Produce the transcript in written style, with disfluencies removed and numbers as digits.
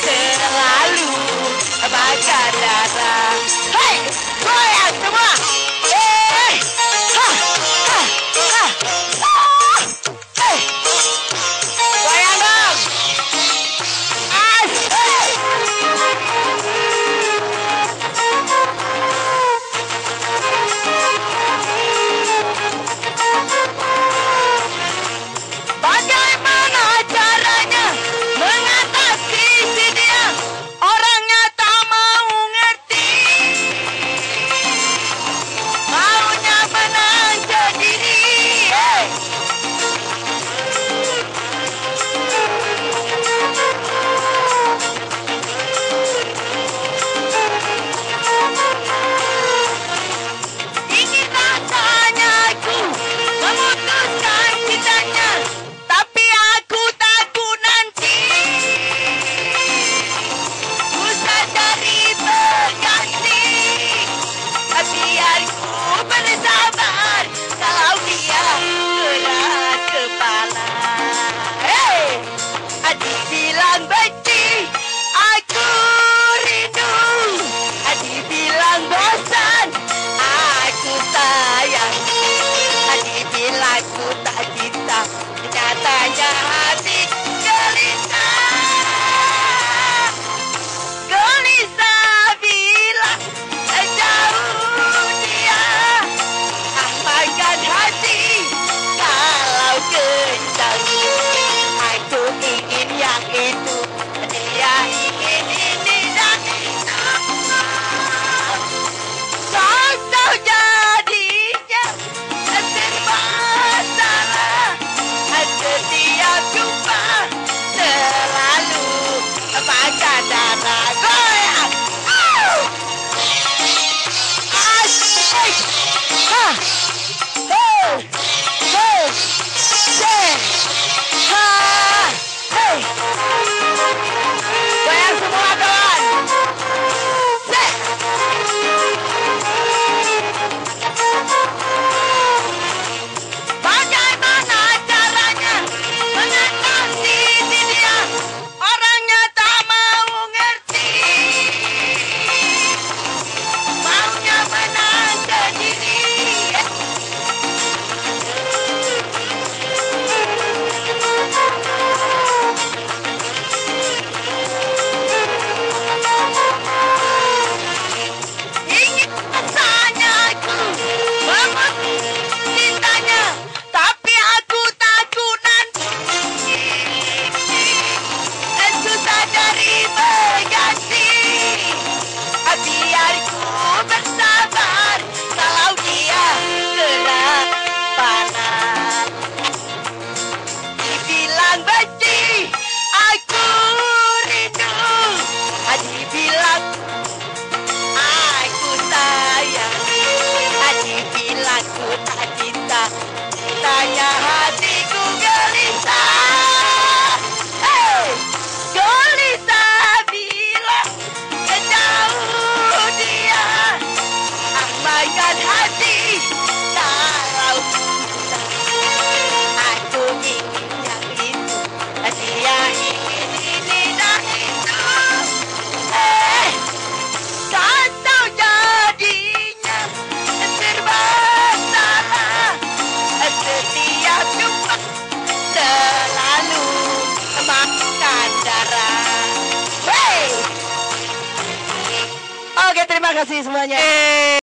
selalu bakar darah. Hei, goyang semua. Ha, ha, ha. Hei, goyang dong. Bagaimana caranya mengatasi si dia? Orangnya tak mau ngerti, maunya menang sendiri. Ingin rasanya aku memutuskan cintanya, tapi aku takut nanti ku sadari berganti. Biar ku bersabar kalau dia keras kepala. Hey, adik bilang benci, aku rindu. Adik bilang bosan, aku sayang. Adik bilang ku tak cinta, nyatanya hati gelisah. Gelisah bila jauh dia, ahmagkan hati kalau kencang. Aku ingin yang itu, dia ingin ini dan itu. Kau jadinya serba salah. Setiap jumpa selalu bakar darah. Goyang. Asyik. Ha. Hey. Hey. Hey. Ha. Hey. Goyang semua kawan. Hey. Bagaimana caranya mengatasi si dia? Orangnya tak mau ngerti, maunya menang sendiri. Ingin rasanya aku memutuskan cintanya, tapi aku takut nanti ku sadari berganti. Biar ku bersabar kalau dia keras panas. Dibilang benci, aku rindu. Dibilang aku sayang. Dibilang ku tak cinta, tanya hatiku gelisah. Hey, gelisah bila jauh dia, ahmagkan hati kalau aku ingin yang itu, dia ingin ini dan itu. Kau jadinya serba salah. Setiap jumpa selalu makan darah. Hey! Oke, terima kasih semuanya.